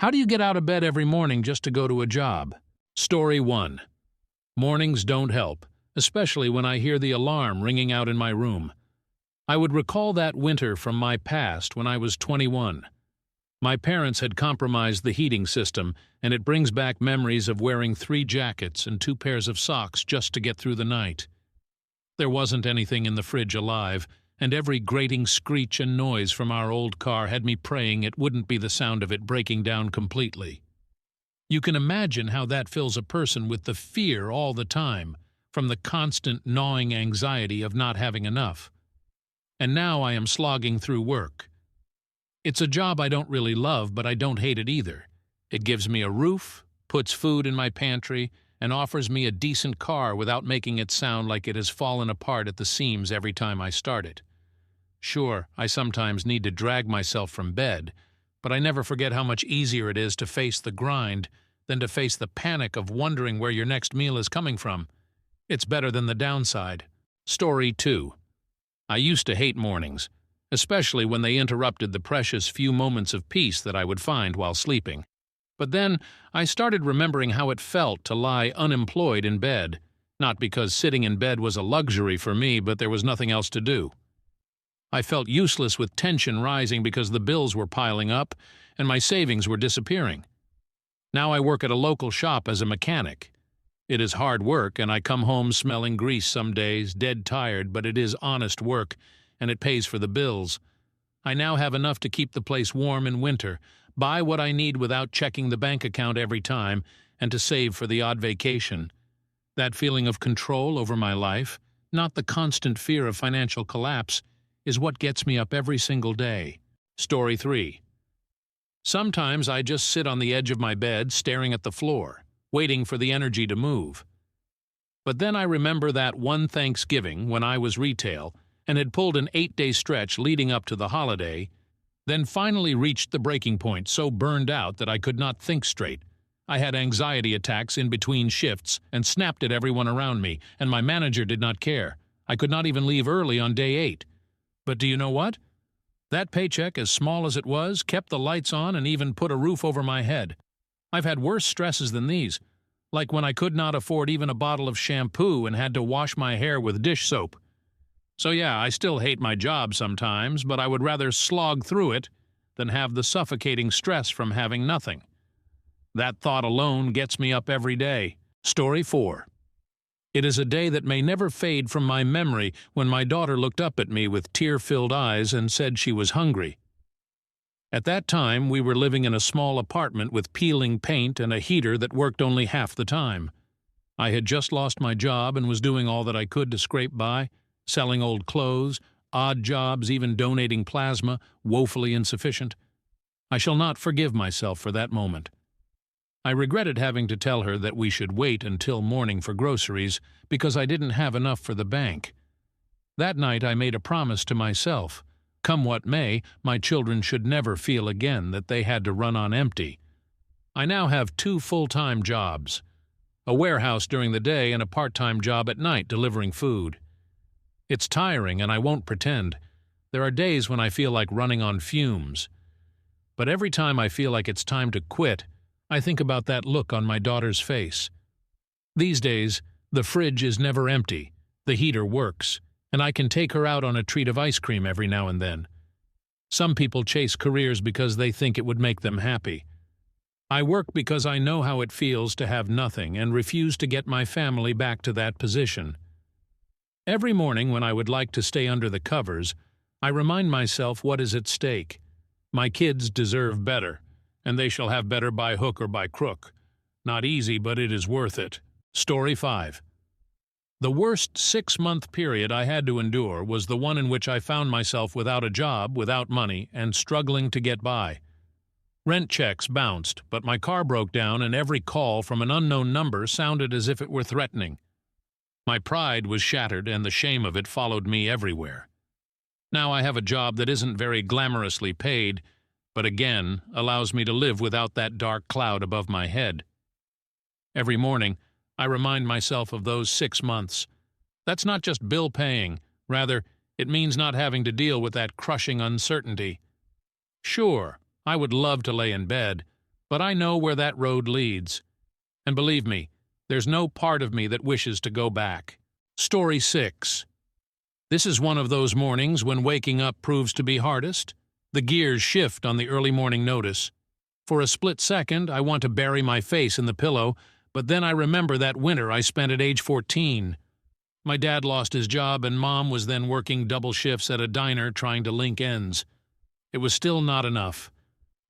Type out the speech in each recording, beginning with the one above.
How do you get out of bed every morning just to go to a job? Story 1. Mornings don't help, especially when I hear the alarm ringing out in my room. I would recall that winter from my past when I was 21. My parents had compromised the heating system, and it brings back memories of wearing 3 jackets and 2 pairs of socks just to get through the night. There wasn't anything in the fridge alive, and every grating screech and noise from our old car had me praying it wouldn't be the sound of it breaking down completely. You can imagine how that fills a person with the fear all the time, from the constant gnawing anxiety of not having enough. And now I am slogging through work. It's a job I don't really love, but I don't hate it either. It gives me a roof, puts food in my pantry, and offers me a decent car without making it sound like it has fallen apart at the seams every time I start it. Sure, I sometimes need to drag myself from bed, but I never forget how much easier it is to face the grind than to face the panic of wondering where your next meal is coming from. It's better than the downside. Story 2. I used to hate mornings, especially when they interrupted the precious few moments of peace that I would find while sleeping. But then I started remembering how it felt to lie unemployed in bed, not because sitting in bed was a luxury for me, but there was nothing else to do. I felt useless with tension rising because the bills were piling up and my savings were disappearing. Now I work at a local shop as a mechanic. It is hard work, and I come home smelling grease some days, dead tired, but it is honest work, and it pays for the bills. I now have enough to keep the place warm in winter, buy what I need without checking the bank account every time, and to save for the odd vacation. That feeling of control over my life, not the constant fear of financial collapse, is what gets me up every single day. Story 3. Sometimes I just sit on the edge of my bed staring at the floor, waiting for the energy to move. But then I remember that one Thanksgiving when I was retail and had pulled an 8-day stretch leading up to the holiday, then finally reached the breaking point so burned out that I could not think straight. I had anxiety attacks in between shifts and snapped at everyone around me, and my manager did not care. I could not even leave early on day 8. But do you know what? That paycheck, as small as it was, kept the lights on and even put a roof over my head. I've had worse stresses than these, like when I could not afford even a bottle of shampoo and had to wash my hair with dish soap. So yeah, I still hate my job sometimes, but I would rather slog through it than have the suffocating stress from having nothing. That thought alone gets me up every day. Story 4. It is a day that may never fade from my memory when my daughter looked up at me with tear-filled eyes and said she was hungry. At that time, we were living in a small apartment with peeling paint and a heater that worked only half the time. I had just lost my job and was doing all that I could to scrape by, selling old clothes, odd jobs, even donating plasma, woefully insufficient. I shall not forgive myself for that moment. I regretted having to tell her that we should wait until morning for groceries because I didn't have enough for the bank. That night I made a promise to myself. Come what may, my children should never feel again that they had to run on empty. I now have 2 full-time jobs, a warehouse during the day and a part-time job at night delivering food. It's tiring, and I won't pretend. There are days when I feel like running on fumes. But every time I feel like it's time to quit, I think about that look on my daughter's face. These days, the fridge is never empty, the heater works, and I can take her out on a treat of ice cream every now and then. Some people chase careers because they think it would make them happy. I work because I know how it feels to have nothing and refuse to get my family back to that position. Every morning when I would like to stay under the covers, I remind myself what is at stake. My kids deserve better, and they shall have better by hook or by crook. Not easy, but it is worth it. Story 5. The worst 6-month period I had to endure was the one in which I found myself without a job, without money, and struggling to get by. Rent checks bounced, but my car broke down and every call from an unknown number sounded as if it were threatening. My pride was shattered and the shame of it followed me everywhere. Now I have a job that isn't very glamorously paid, but again allows me to live without that dark cloud above my head. Every morning, I remind myself of those 6 months. That's not just bill paying, rather, it means not having to deal with that crushing uncertainty. Sure, I would love to lay in bed, But I know where that road leads. And believe me, there's no part of me that wishes to go back. Story 6. This is one of those mornings when waking up proves to be hardest. The gears shift on the early morning notice. For a split second, I want to bury my face in the pillow, but then I remember that winter I spent at age 14. My dad lost his job, and Mom was then working double shifts at a diner trying to link ends. It was still not enough.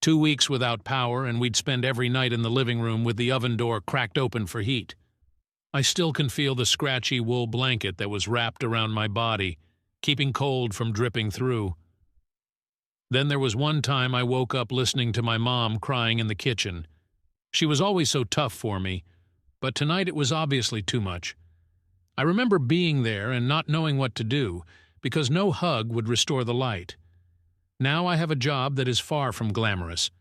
2 weeks without power, and we'd spend every night in the living room with the oven door cracked open for heat. I still can feel the scratchy wool blanket that was wrapped around my body, keeping cold from dripping through. Then there was one time I woke up listening to my mom crying in the kitchen. She was always so tough for me, but tonight it was obviously too much. I remember being there and not knowing what to do, because no hug would restore the light. Now I have a job that is far from glamorous.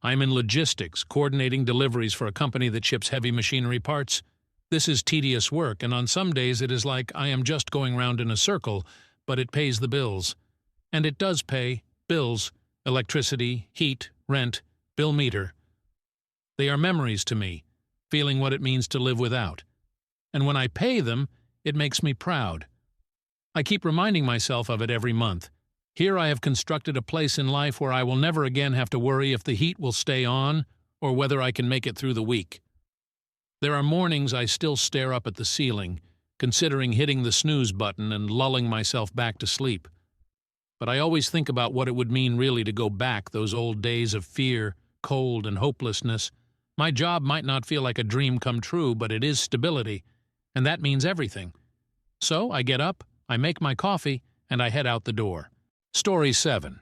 I'm in logistics, coordinating deliveries for a company that ships heavy machinery parts. This is tedious work, and on some days it is like I am just going round in a circle, but it pays the bills. And it does pay bills, electricity, heat, rent, bill meter. They are memories to me, feeling what it means to live without. And when I pay them, it makes me proud. I keep reminding myself of it every month. Here I have constructed a place in life where I will never again have to worry if the heat will stay on or whether I can make it through the week. There are mornings I still stare up at the ceiling, considering hitting the snooze button and lulling myself back to sleep. But I always think about what it would mean really to go back those old days of fear, cold, and hopelessness. My job might not feel like a dream come true, but it is stability, and that means everything. So I get up, I make my coffee, and I head out the door. Story 7.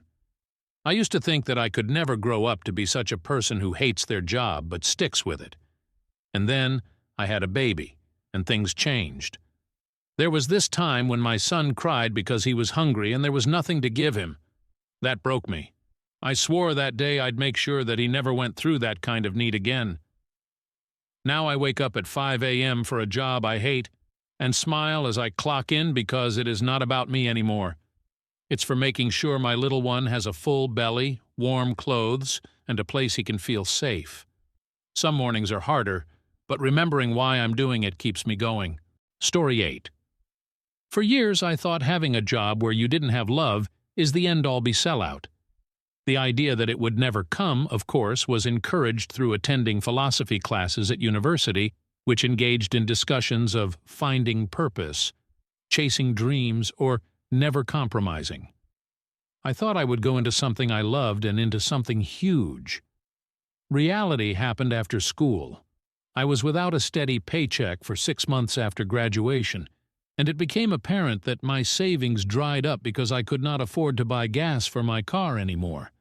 I used to think that I could never grow up to be such a person who hates their job but sticks with it. And then I had a baby, and things changed. There was this time when my son cried because he was hungry and there was nothing to give him. That broke me. I swore that day I'd make sure that he never went through that kind of need again. Now I wake up at 5 a.m. for a job I hate and smile as I clock in because it is not about me anymore. It's for making sure my little one has a full belly, warm clothes, and a place he can feel safe. Some mornings are harder, but remembering why I'm doing it keeps me going. Story 8. For years I thought having a job where you didn't have love is the end-all-be sellout. The idea that it would never come, of course, was encouraged through attending philosophy classes at university, which engaged in discussions of finding purpose, chasing dreams, or never compromising. I thought I would go into something I loved and into something huge. Reality happened after school. I was without a steady paycheck for 6 months after graduation, and it became apparent that my savings dried up because I could not afford to buy gas for my car anymore.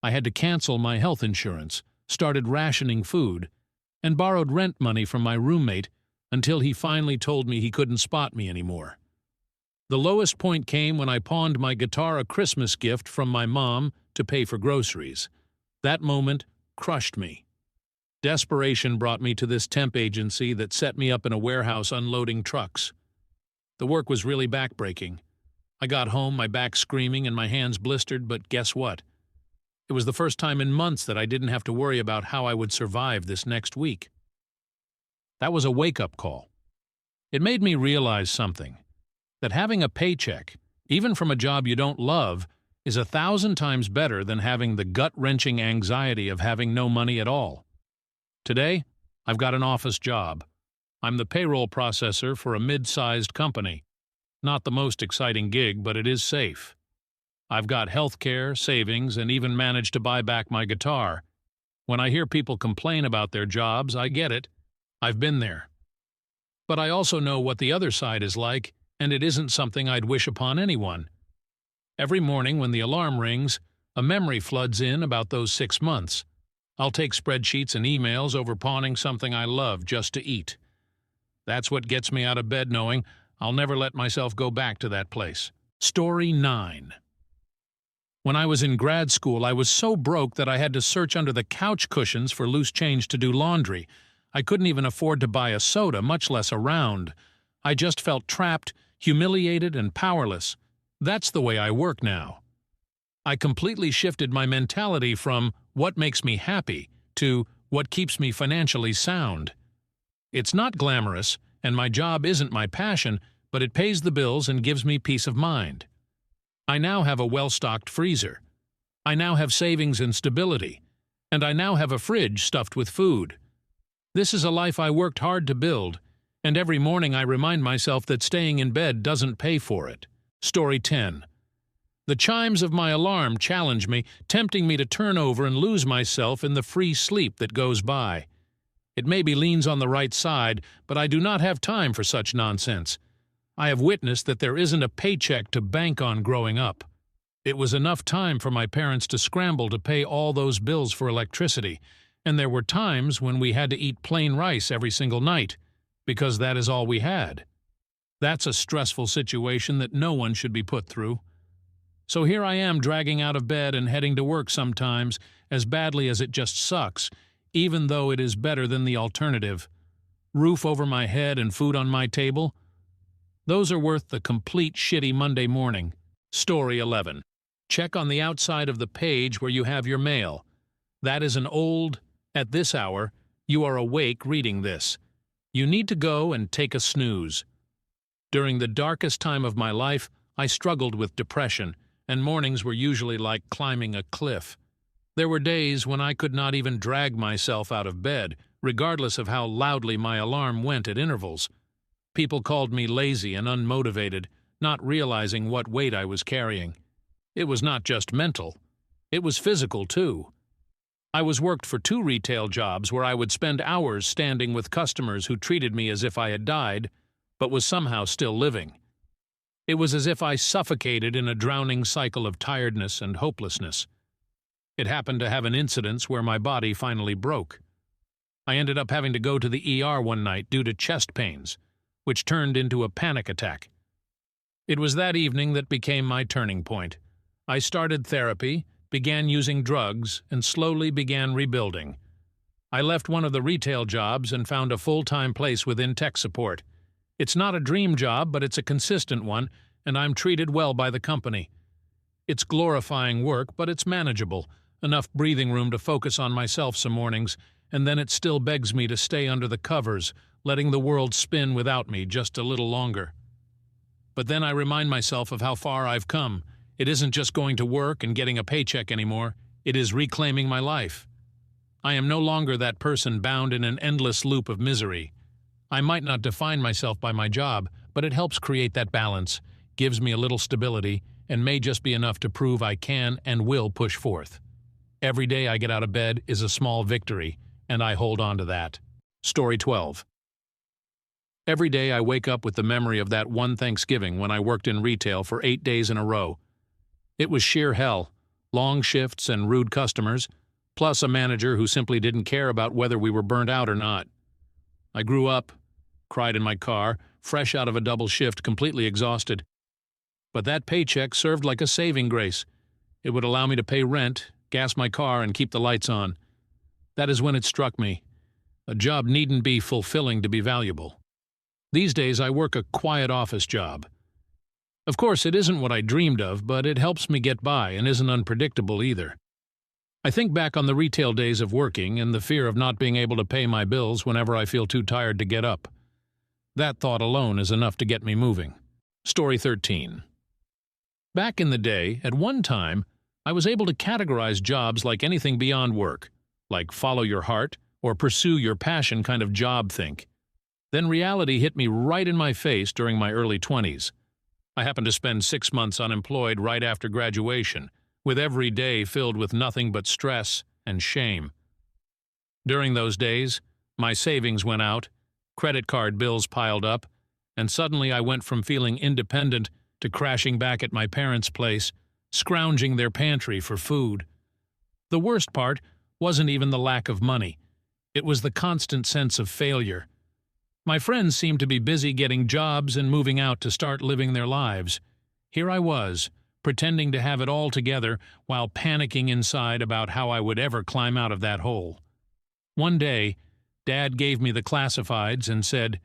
I had to cancel my health insurance, started rationing food, and borrowed rent money from my roommate until he finally told me he couldn't spot me anymore. The lowest point came when I pawned my guitar, a Christmas gift from my mom, to pay for groceries. That moment crushed me. Desperation brought me to this temp agency that set me up in a warehouse unloading trucks. The work was really backbreaking. I got home, my back screaming and my hands blistered, but guess what? It was the first time in months that I didn't have to worry about how I would survive this next week. That was a wake-up call. It made me realize something. That having a paycheck, even from a job you don't love, is 1,000 times better than having the gut-wrenching anxiety of having no money at all. Today, I've got an office job. I'm the payroll processor for a mid-sized company. Not the most exciting gig, but it is safe. I've got health care, savings, and even managed to buy back my guitar. When I hear people complain about their jobs, I get it. I've been there. But I also know what the other side is like, and it isn't something I'd wish upon anyone. Every morning when the alarm rings, a memory floods in about those 6 months. I'll take spreadsheets and emails over pawning something I love just to eat. That's what gets me out of bed, knowing I'll never let myself go back to that place. Story 9. When I was in grad school, I was so broke that I had to search under the couch cushions for loose change to do laundry. I couldn't even afford to buy a soda, much less a round. I just felt trapped, humiliated, and powerless. That's the way I work now. I completely shifted my mentality from what makes me happy to what keeps me financially sound. It's not glamorous, and my job isn't my passion, but it pays the bills and gives me peace of mind. I now have a well-stocked freezer. I now have savings and stability. And I now have a fridge stuffed with food. This is a life I worked hard to build, and every morning I remind myself that staying in bed doesn't pay for it. Story 10. The chimes of my alarm challenge me, tempting me to turn over and lose myself in the free sleep that goes by. It maybe leans on the right side, but I do not have time for such nonsense. I have witnessed that there isn't a paycheck to bank on growing up. It was enough time for my parents to scramble to pay all those bills for electricity, and there were times when we had to eat plain rice every single night, because that is all we had. That's a stressful situation that no one should be put through. So here I am dragging out of bed and heading to work sometimes, as badly as it just sucks, even though it is better than the alternative. Roof over my head and food on my table? Those are worth the complete shitty Monday morning. Story 11. Check on the outside of the page where you have your mail. That is an old, at this hour, you are awake reading this. You need to go and take a snooze. During the darkest time of my life, I struggled with depression, and mornings were usually like climbing a cliff. There were days when I could not even drag myself out of bed, regardless of how loudly my alarm went at intervals. People called me lazy and unmotivated, not realizing what weight I was carrying. It was not just mental. It was physical, too. I was worked for 2 retail jobs where I would spend hours standing with customers who treated me as if I had died, but was somehow still living. It was as if I suffocated in a drowning cycle of tiredness and hopelessness. It happened to have an incident where my body finally broke. I ended up having to go to the ER one night due to chest pains, which turned into a panic attack. It was that evening that became my turning point. I started therapy, began using drugs, and slowly began rebuilding. I left one of the retail jobs and found a full-time place within tech support. It's not a dream job, but it's a consistent one, and I'm treated well by the company. It's glorifying work, but it's manageable, enough breathing room to focus on myself some mornings, and then it still begs me to stay under the covers, letting the world spin without me just a little longer. But then I remind myself of how far I've come. It isn't just going to work and getting a paycheck anymore. It is reclaiming my life. I am no longer that person bound in an endless loop of misery. I might not define myself by my job, but it helps create that balance, gives me a little stability, and may just be enough to prove I can and will push forth. Every day I get out of bed is a small victory, and I hold on to that. Story 12. Every day I wake up with the memory of that one Thanksgiving when I worked in retail for 8 days in a row. It was sheer hell, long shifts and rude customers, plus a manager who simply didn't care about whether we were burnt out or not. I grew up, cried in my car, fresh out of a double shift, completely exhausted. But that paycheck served like a saving grace. It would allow me to pay rent, gas my car, and keep the lights on. That is when it struck me. A job needn't be fulfilling to be valuable. These days I work a quiet office job. Of course, it isn't what I dreamed of, but it helps me get by and isn't unpredictable either. I think back on the retail days of working and the fear of not being able to pay my bills whenever I feel too tired to get up. That thought alone is enough to get me moving. Story 13. Back in the day, at one time, I was able to categorize jobs like anything beyond work, like follow your heart or pursue your passion kind of job think. Then reality hit me right in my face during my early 20s. I happened to spend 6 months unemployed right after graduation, with every day filled with nothing but stress and shame. During those days, my savings went out, credit card bills piled up, and suddenly I went from feeling independent to crashing back at my parents' place, scrounging their pantry for food. The worst part wasn't even the lack of money. It was the constant sense of failure. My friends seemed to be busy getting jobs and moving out to start living their lives. Here I was, pretending to have it all together while panicking inside about how I would ever climb out of that hole. One day, Dad gave me the classifieds and said,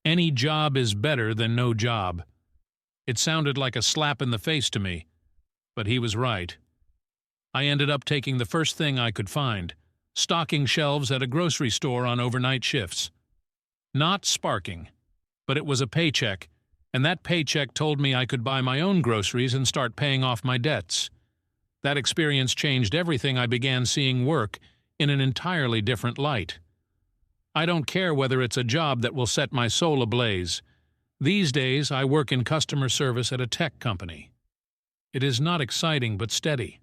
"Any job is better than no job." It sounded like a slap in the face to me, but he was right. I ended up taking the first thing I could find, stocking shelves at a grocery store on overnight shifts. Not sparking, but it was a paycheck, and that paycheck told me I could buy my own groceries and start paying off my debts. That experience changed everything. I began seeing work in an entirely different light. I don't care whether it's a job that will set my soul ablaze. These days, I work in customer service at a tech company. It is not exciting but steady.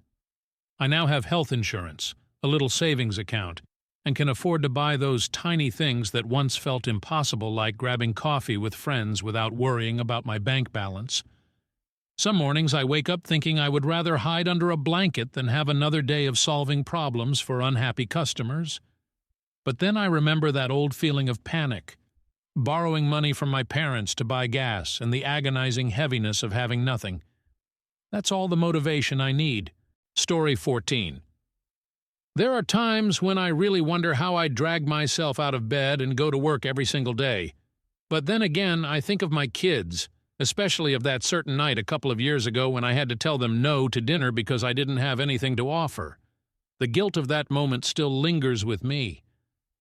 I now have health insurance, a little savings account, and can afford to buy those tiny things that once felt impossible, like grabbing coffee with friends without worrying about my bank balance. Some mornings I wake up thinking I would rather hide under a blanket than have another day of solving problems for unhappy customers. But then I remember that old feeling of panic, borrowing money from my parents to buy gas, and the agonizing heaviness of having nothing. That's all the motivation I need. Story 14. There are times when I really wonder how I drag myself out of bed and go to work every single day. But then again, I think of my kids, especially of that certain night a couple of years ago when I had to tell them no to dinner because I didn't have anything to offer. The guilt of that moment still lingers with me.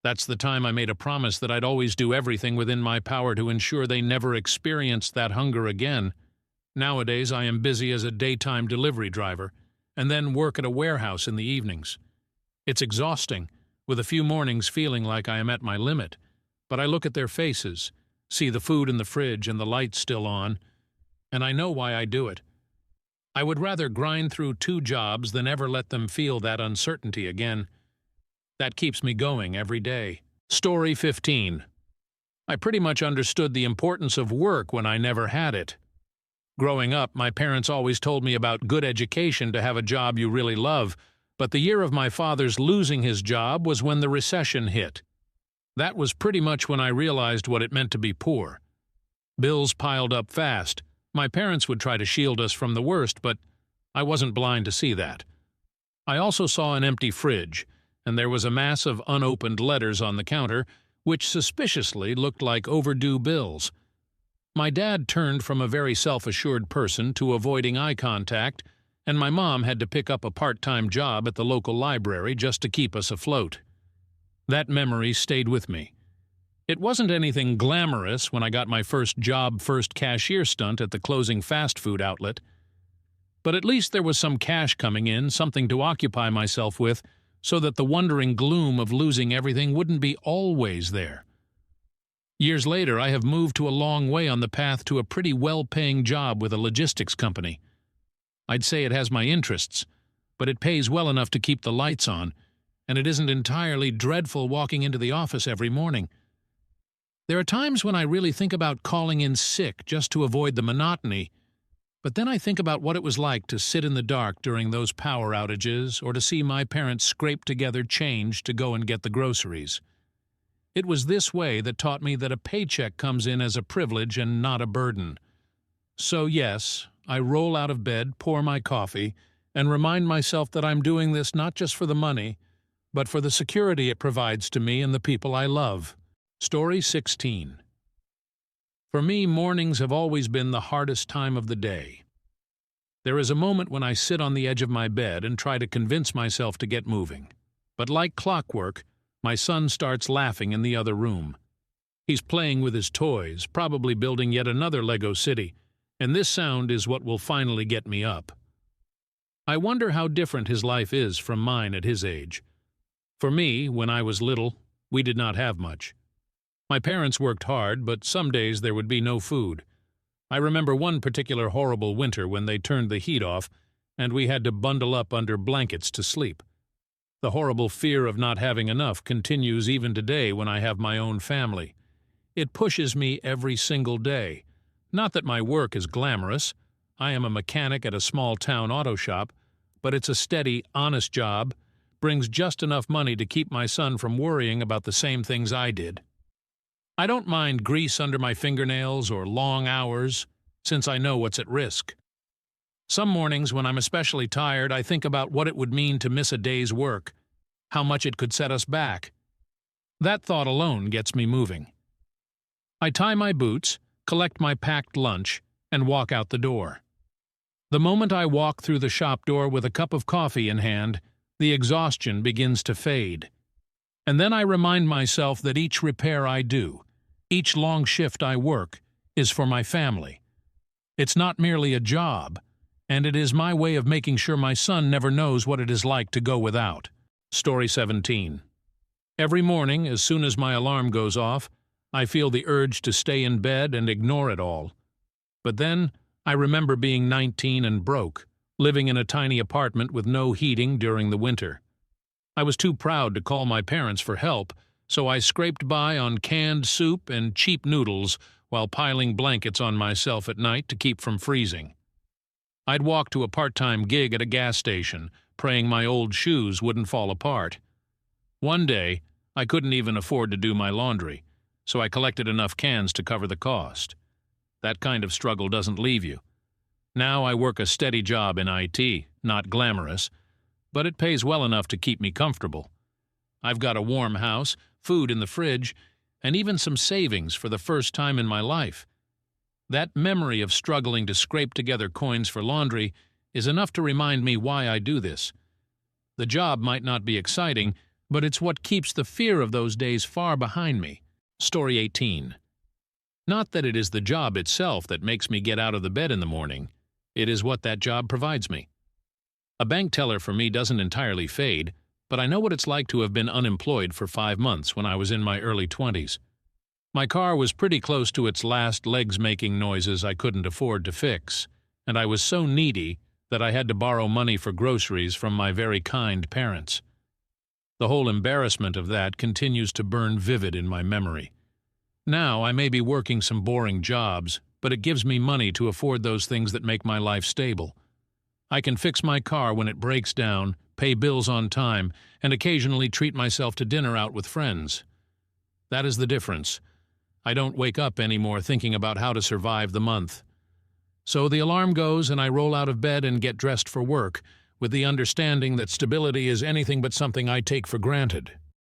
That's the time I made a promise that I'd always do everything within my power to ensure they never experienced that hunger again. Nowadays, I am busy as a daytime delivery driver, and then work at a warehouse in the evenings. It's exhausting, with a few mornings feeling like I am at my limit, but I look at their faces, see the food in the fridge and the lights still on, and I know why I do it. I would rather grind through 2 jobs than ever let them feel that uncertainty again. That keeps me going every day. Story 15. I pretty much understood the importance of work when I never had it. Growing up, my parents always told me about good education to have a job you really love, but the year of my father's losing his job was when the recession hit. That was pretty much when I realized what it meant to be poor. Bills piled up fast. My parents would try to shield us from the worst, but I wasn't blind to see that. I also saw an empty fridge, and there was a mass of unopened letters on the counter, which suspiciously looked like overdue bills. My dad turned from a very self-assured person to avoiding eye contact, and my mom had to pick up a part-time job at the local library just to keep us afloat. That memory stayed with me. It wasn't anything glamorous when I got my first job, first cashier stunt at the closing fast food outlet. But at least there was some cash coming in, something to occupy myself with, so that the wondering gloom of losing everything wouldn't be always there. Years later, I have moved to a long way on the path to a pretty well-paying job with a logistics company. I'd say it has my interests, but it pays well enough to keep the lights on, and it isn't entirely dreadful walking into the office every morning. There are times when I really think about calling in sick just to avoid the monotony, but then I think about what it was like to sit in the dark during those power outages or to see my parents scrape together change to go and get the groceries. It was this way that taught me that a paycheck comes in as a privilege and not a burden. So yes, I roll out of bed, pour my coffee, and remind myself that I'm doing this not just for the money, but for the security it provides to me and the people I love. Story 16. For me, mornings have always been the hardest time of the day. There is a moment when I sit on the edge of my bed and try to convince myself to get moving. But like clockwork, my son starts laughing in the other room. He's playing with his toys, probably building yet another Lego city, and this sound is what will finally get me up. I wonder how different his life is from mine at his age. For me, when I was little, we did not have much. My parents worked hard, but some days there would be no food. I remember one particular horrible winter when they turned the heat off, and we had to bundle up under blankets to sleep. The horrible fear of not having enough continues even today when I have my own family. It pushes me every single day. Not that my work is glamorous. I am a mechanic at a small-town auto shop, but it's a steady, honest job, brings just enough money to keep my son from worrying about the same things I did. I don't mind grease under my fingernails or long hours, since I know what's at risk. Some mornings when I'm especially tired, I think about what it would mean to miss a day's work, how much it could set us back. That thought alone gets me moving. I tie my boots, collect my packed lunch, and walk out the door. The moment I walk through the shop door with a cup of coffee in hand, the exhaustion begins to fade. And then I remind myself that each repair I do, each long shift I work, is for my family. It's not merely a job, and it is my way of making sure my son never knows what it is like to go without. Story 17. Every morning, as soon as my alarm goes off, I feel the urge to stay in bed and ignore it all. But then, I remember being 19 and broke, living in a tiny apartment with no heating during the winter. I was too proud to call my parents for help, so I scraped by on canned soup and cheap noodles while piling blankets on myself at night to keep from freezing. I'd walk to a part-time gig at a gas station, praying my old shoes wouldn't fall apart. One day, I couldn't even afford to do my laundry, so I collected enough cans to cover the cost. That kind of struggle doesn't leave you. Now I work a steady job in IT, not glamorous, but it pays well enough to keep me comfortable. I've got a warm house, food in the fridge, and even some savings for the first time in my life. That memory of struggling to scrape together coins for laundry is enough to remind me why I do this. The job might not be exciting, but it's what keeps the fear of those days far behind me. Story 18. Not that it is the job itself that makes me get out of the bed in the morning. It is what that job provides me. A bank teller for me doesn't entirely fade, but I know what it's like to have been unemployed for 5 months when I was in my early 20s. My car was pretty close to its last legs making noises I couldn't afford to fix, and I was so needy that I had to borrow money for groceries from my very kind parents. The whole embarrassment of that continues to burn vivid in my memory. Now I may be working some boring jobs, but it gives me money to afford those things that make my life stable. I can fix my car when it breaks down, pay bills on time, and occasionally treat myself to dinner out with friends. That is the difference. I don't wake up anymore thinking about how to survive the month. So the alarm goes and I roll out of bed and get dressed for work, with the understanding that stability is anything but something I take for granted.